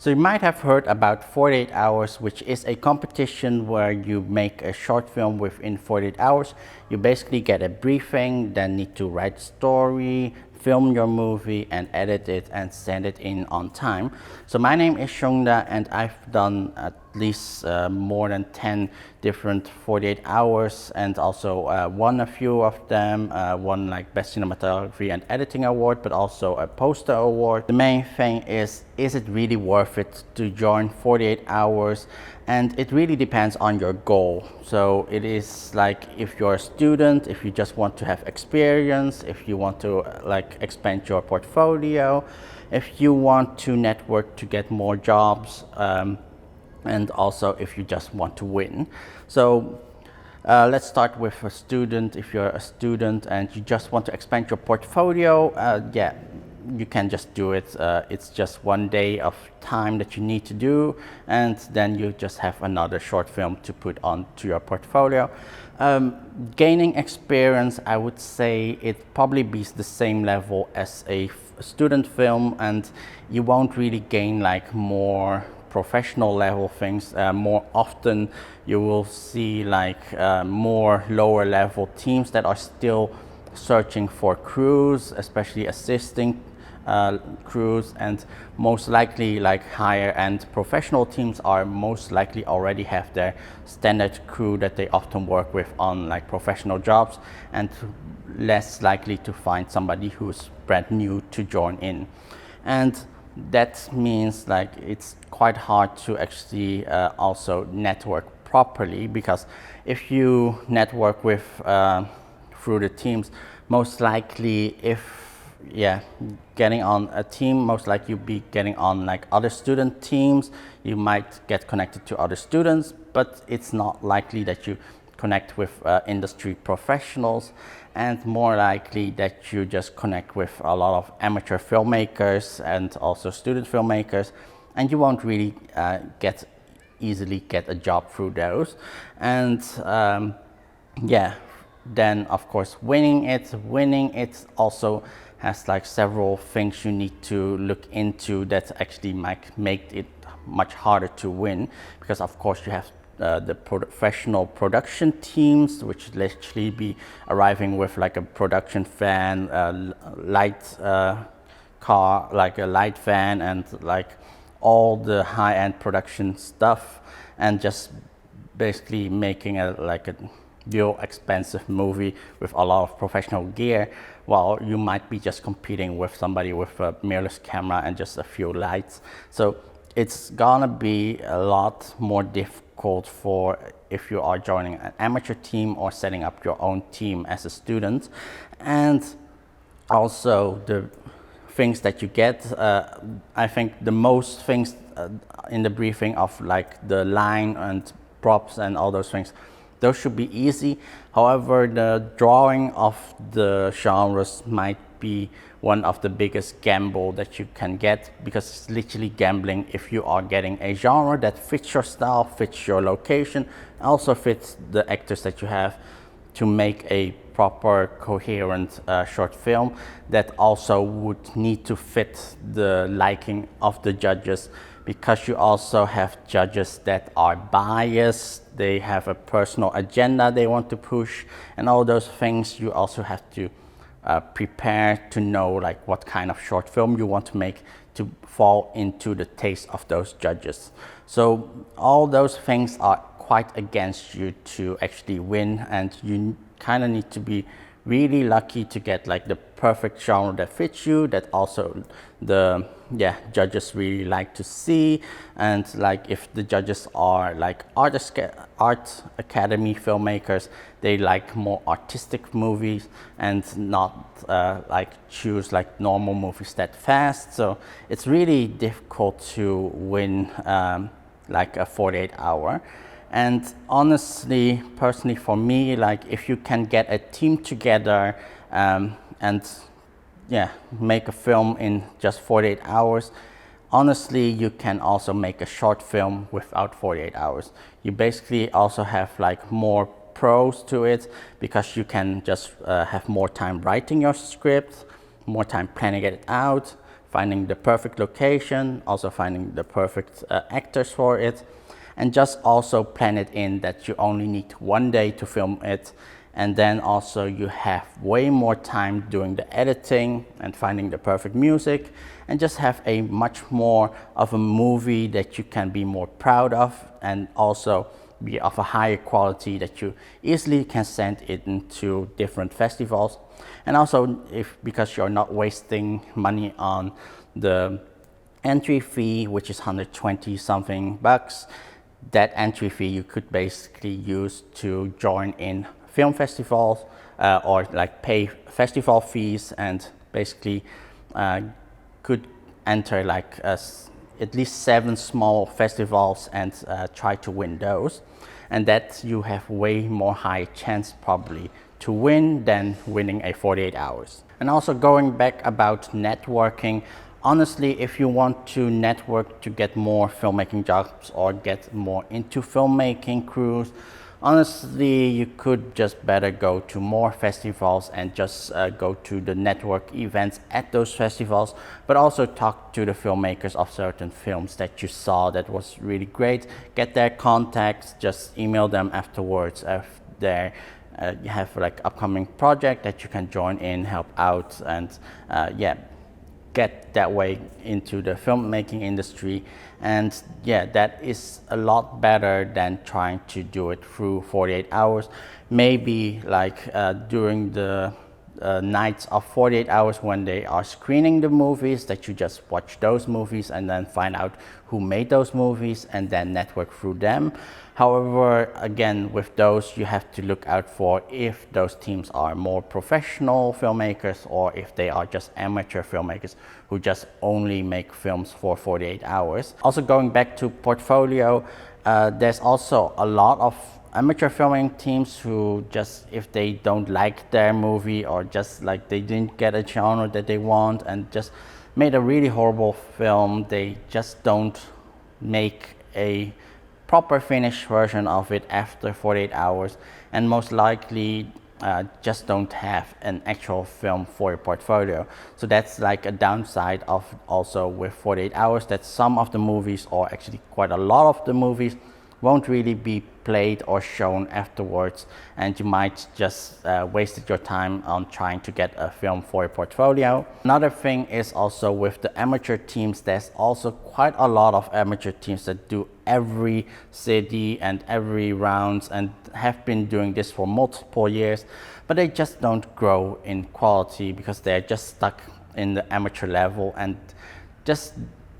So you might have heard about 48 hours, which is a competition where you make a short film within 48 hours. You basically get a briefing, then need to write a story, film your movie and edit it and send it in on time. So my name is Chungdha and I've done at least more than 10 different 48 hours and also won a few of them, won like Best Cinematography and Editing Award, but also a Poster Award. The main thing is it really worth it to join 48 hours? And it really depends on your goal. So it is like if you're a student, if you just want to have experience, if you want to like expand your portfolio, if you want to network to get more jobs, and also if you just want to win. So let's start with a student. If you're a student and you just want to expand your portfolio, yeah, you can just do it. It's just one day of time that you need to do, and then you just have another short film to put onto your portfolio. Gaining experience, I would say it probably be the same level as a student film, and you won't really gain like more professional level things. More often you will see like more lower level teams that are still searching for crews, especially assisting crews, and most likely like higher end professional teams are most likely already have their standard crew that they often work with on like professional jobs, and less likely to find somebody who's brand new to join in. And that means like it's quite hard to actually also network properly, because if you network with through the teams, most likely getting on a team, most likely you'll be getting on like other student teams. You might get connected to other students, but it's not likely that you connect with industry professionals, and more likely that you just connect with a lot of amateur filmmakers and also student filmmakers, and you won't really easily get a job through those. And then of course winning it also has like several things you need to look into that actually might make it much harder to win, because of course you have the professional production teams, which literally be arriving with like a production van, light car, like a light van, and like all the high-end production stuff, and just basically making like a real expensive movie with a lot of professional gear, while you might be just competing with somebody with a mirrorless camera and just a few lights. So it's gonna be a lot more difficult for if you are joining an amateur team or setting up your own team as a student. And also the things that you get, I think the most things in the briefing of like the line and props and all those things, those should be easy. However, the drawing of the genres might be one of the biggest gamble that you can get, because it's literally gambling if you are getting a genre that fits your style, fits your location, also fits the actors that you have, to make a proper coherent short film that also would need to fit the liking of the judges, because you also have judges that are biased, they have a personal agenda they want to push, and all those things you also have to prepare to know like what kind of short film you want to make to fall into the taste of those judges. So all those things are quite against you to actually win, and you kind of need to be really lucky to get like the perfect genre that fits you, that also the judges really like to see. And like if the judges are like art academy filmmakers, they like more artistic movies and not like choose like normal movies that fast. So it's really difficult to win like a 48 hour. And honestly, personally for me, like if you can get a team together and make a film in just 48 hours, honestly, you can also make a short film without 48 hours. You basically also have like more pros to it, because you can just have more time writing your script, more time planning it out, finding the perfect location, also finding the perfect actors for it, and just also plan it in that you only need 1 day to film it, and then also you have way more time doing the editing and finding the perfect music, and just have a much more of a movie that you can be more proud of, and also be of a higher quality that you easily can send it into different festivals. And also because you're not wasting money on the entry fee, which is 120 something bucks, that entry fee you could basically use to join in film festivals or like pay festival fees, and basically could enter like at least 7 small festivals and try to win those. And that you have way more high chance probably to win than winning a 48 hours. And also going back about networking, honestly, if you want to network to get more filmmaking jobs or get more into filmmaking crews, honestly, you could just better go to more festivals and just go to the network events at those festivals, but also talk to the filmmakers of certain films that you saw that was really great. Get their contacts, just email them afterwards if you have like upcoming project that you can join in, help out, and yeah, get that way into the filmmaking industry. And yeah, that is a lot better than trying to do it through 48 hours. Maybe like during the nights of 48 hours when they are screening the movies, that you just watch those movies and then find out who made those movies and then network through them. However, again, with those, you have to look out for if those teams are more professional filmmakers or if they are just amateur filmmakers who just only make films for 48 hours. Also going back to portfolio, there's also a lot of amateur filming teams who just, if they don't like their movie or just like they didn't get a genre that they want and just made a really horrible film, they just don't make a proper finished version of it after 48 hours, and most likely just don't have an actual film for your portfolio. So that's like a downside of also with 48 hours, that some of the movies, or actually quite a lot of the movies, won't really be played or shown afterwards, and you might just wasted your time on trying to get a film for your portfolio. Another thing is also with the amateur teams, there's also quite a lot of amateur teams that do every city and every rounds and have been doing this for multiple years, but they just don't grow in quality because they're just stuck in the amateur level, and just,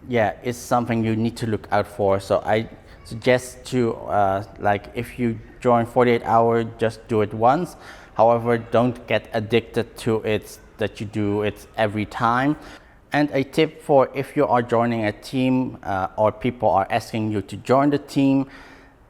yeah, it's something you need to look out for. So I suggest to like if you join 48 hours, just do it once. However, don't get addicted to it, that you do it every time. And a tip for if you are joining a team or people are asking you to join the team,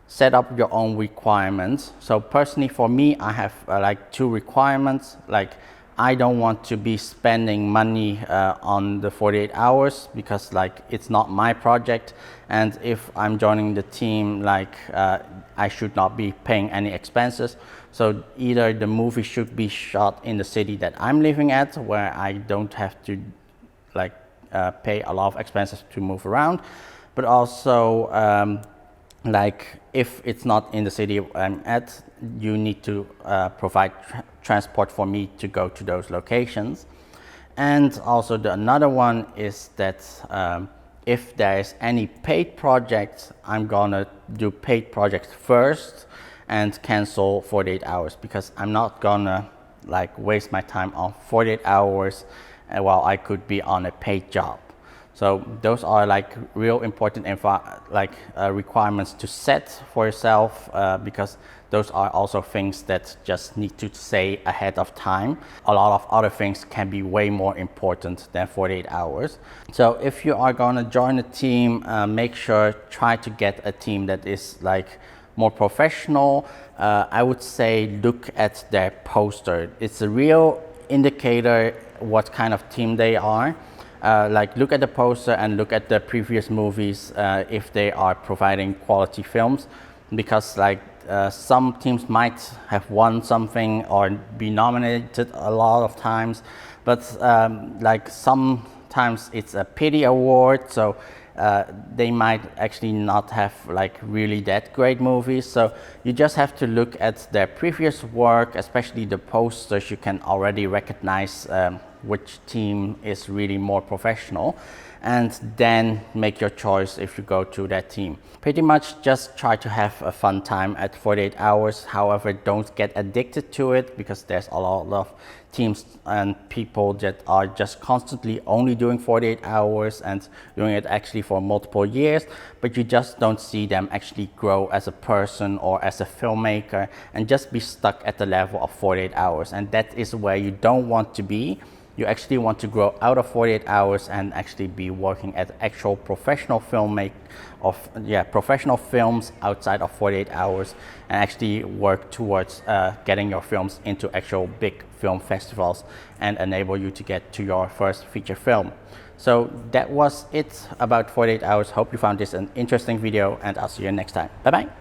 set up your own requirements. So personally for me, I have like 2 requirements. Like, I don't want to be spending money on the 48 hours because like it's not my project, and if I'm joining the team, like I should not be paying any expenses. So either the movie should be shot in the city that I'm living at, where I don't have to like pay a lot of expenses to move around, but also like if it's not in the city I'm at, you need to provide transport for me to go to those locations. And also another one is that if there is any paid projects, I'm gonna do paid projects first and cancel 48 hours, because I'm not gonna like waste my time on 48 hours while I could be on a paid job. So those are like real important requirements to set for yourself, because those are also things that just need to say ahead of time. A lot of other things can be way more important than 48 hours. So if you are going to join a team, make sure, try to get a team that is like more professional. I would say look at their poster. It's a real indicator what kind of team they are. Like look at the poster and look at the previous movies if they are providing quality films, because like some teams might have won something or be nominated a lot of times, but like sometimes sometimes it's a pity award, so they might actually not have like really that great movies. So you just have to look at their previous work, especially the posters. You can already recognize which team is really more professional, and then make your choice if you go to that team. Pretty much just try to have a fun time at 48 hours. However, don't get addicted to it, because there's a lot of teams and people that are just constantly only doing 48 hours and doing it actually for multiple years, but you just don't see them actually grow as a person or as a filmmaker, and just be stuck at the level of 48 hours. And that is where you don't want to be. You actually want to grow out of 48 hours and actually be working at actual professional professional films outside of 48 hours, and actually work towards getting your films into actual big film festivals and enable you to get to your first feature film. So that was it about 48 hours. Hope you found this an interesting video, and I'll see you next time. Bye bye.